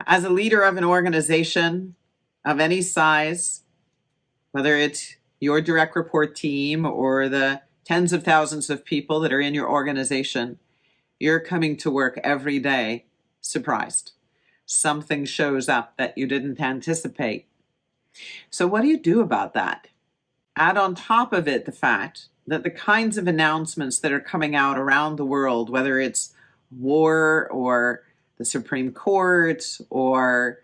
As a leader of an organization of any size, whether it's your direct report team or the tens of thousands of people that are in your organization, you're coming to work every day surprised. Something shows up that you didn't anticipate. So, what do you do about that? Add on top of it the fact that the kinds of announcements that are coming out around the world, whether it's war or the Supreme Court or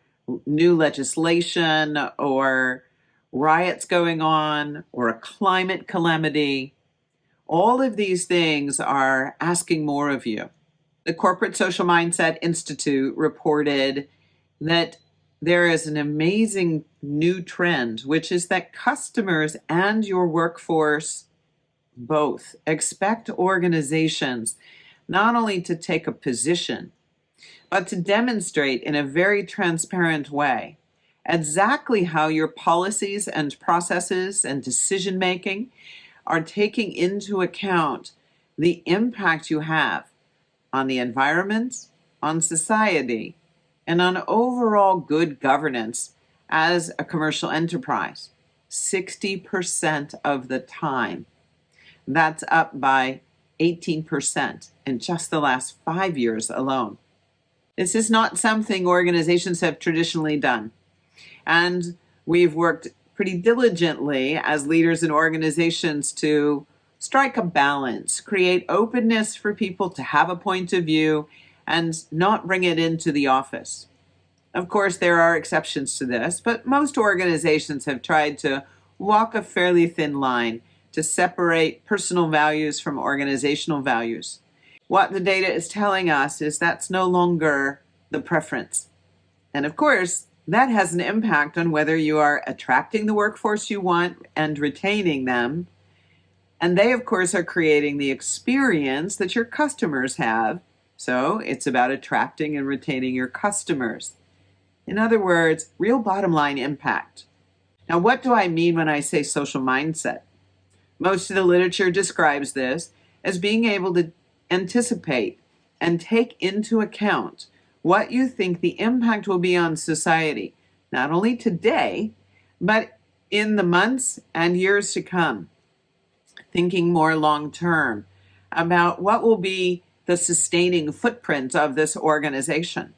new legislation or riots going on or a climate calamity, all of these things are asking more of you. The Corporate Social Mindset Institute reported that there is an amazing new trend, which is that customers and your workforce both expect organizations not only to take a position, but to demonstrate in a very transparent way exactly how your policies and processes and decision making are taking into account the impact you have on the environment, on society, and on overall good governance as a commercial enterprise. 60% of the time. That's up by 18% in just the last 5 years alone. This is not something organizations have traditionally done. And we've worked pretty diligently as leaders in organizations to strike a balance, create openness for people to have a point of view and not bring it into the office. Of course, there are exceptions to this, but most organizations have tried to walk a fairly thin line to separate personal values from organizational values. What the data is telling us is that's no longer the preference. And of course, that has an impact on whether you are attracting the workforce you want and retaining them. And they, of course, are creating the experience that your customers have. So it's about attracting and retaining your customers. In other words, real bottom line impact. Now, what do I mean when I say social mindset? Most of the literature describes this as being able to anticipate and take into account what you think the impact will be on society, not only today, but in the months and years to come. Thinking more long term about what will be the sustaining footprint of this organization.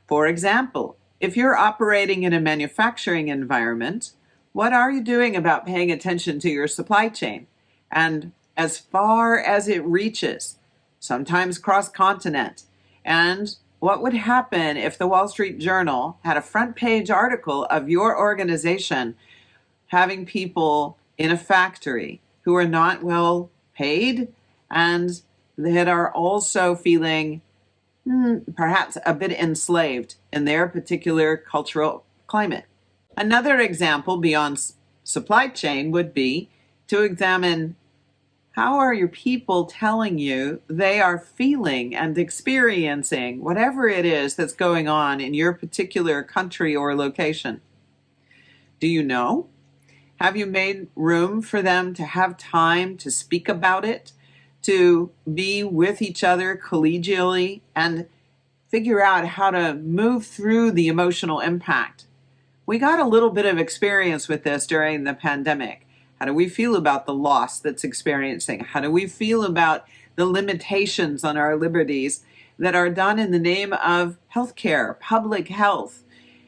For example, if you're operating in a manufacturing environment, what are you doing about paying attention to your supply chain? And as far as it reaches, sometimes cross-continent. And what would happen if the Wall Street Journal had a front page article of your organization having people in a factory who are not well paid and that are also feeling perhaps a bit enslaved in their particular cultural climate? Another example beyond supply chain would be to examine how are your people telling you they are feeling and experiencing whatever it is that's going on in your particular country or location. Do you know? Have you made room for them to have time to speak about it, to be with each other collegially and figure out how to move through the emotional impact? We got a little bit of experience with this during the pandemic. How do we feel about the loss that's experiencing? How do we feel about the limitations on our liberties that are done in the name of healthcare, public health?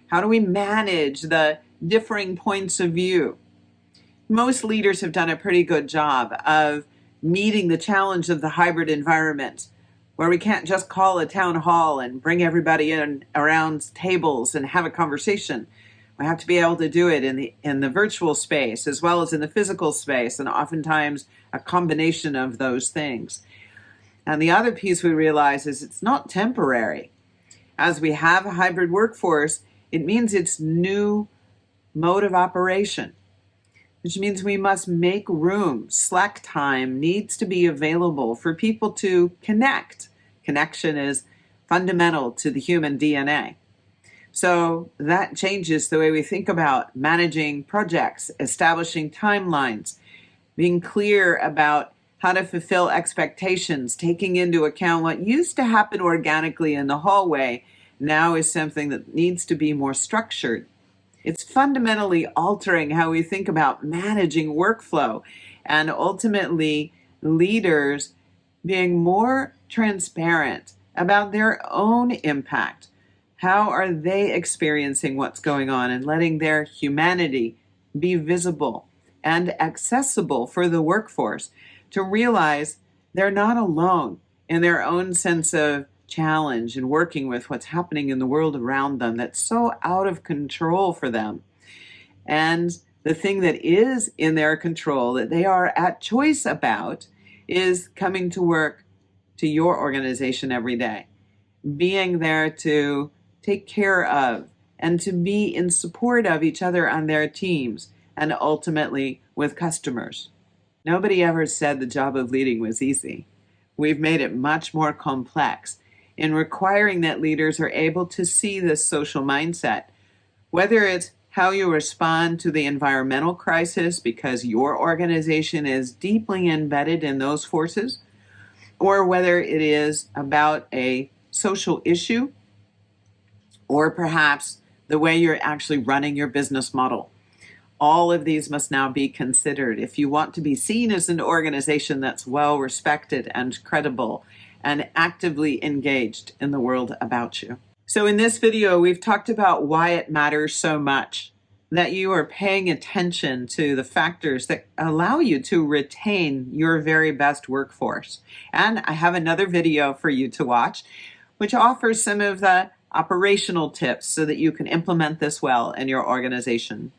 How do we manage the differing points of view? Most leaders have done a pretty good job of meeting the challenge of the hybrid environment, where we can't just call a town hall and bring everybody in around tables and have a conversation. We have to be able to do it in the virtual space as well as in the physical space, and oftentimes a combination of those things. And the other piece we realize is it's not temporary. As we have a hybrid workforce, it means it's new mode of operation, which means we must make room. Slack time needs to be available for people to connect. Connection is fundamental to the human DNA. So that changes the way we think about managing projects, establishing timelines, being clear about how to fulfill expectations, taking into account what used to happen organically in the hallway now is something that needs to be more structured. It's fundamentally altering how we think about managing workflow, and ultimately leaders being more transparent about their own impact. How are they experiencing what's going on, and letting their humanity be visible and accessible for the workforce to realize they're not alone in their own sense of challenge and working with what's happening in the world around them that's so out of control for them. And the thing that is in their control, that they are at choice about, is coming to work to your organization every day, being there to take care of and to be in support of each other on their teams, and ultimately with customers. Nobody ever said the job of leading was easy. We've made it much more complex in requiring that leaders are able to see this social mindset, whether it's how you respond to the environmental crisis because your organization is deeply embedded in those forces, or whether it is about a social issue, or perhaps the way you're actually running your business model. All of these must now be considered if you want to be seen as an organization that's well respected and credible and actively engaged in the world about you. So in this video, we've talked about why it matters so much that you are paying attention to the factors that allow you to retain your very best workforce. And I have another video for you to watch, which offers some of the operational tips so that you can implement this well in your organization.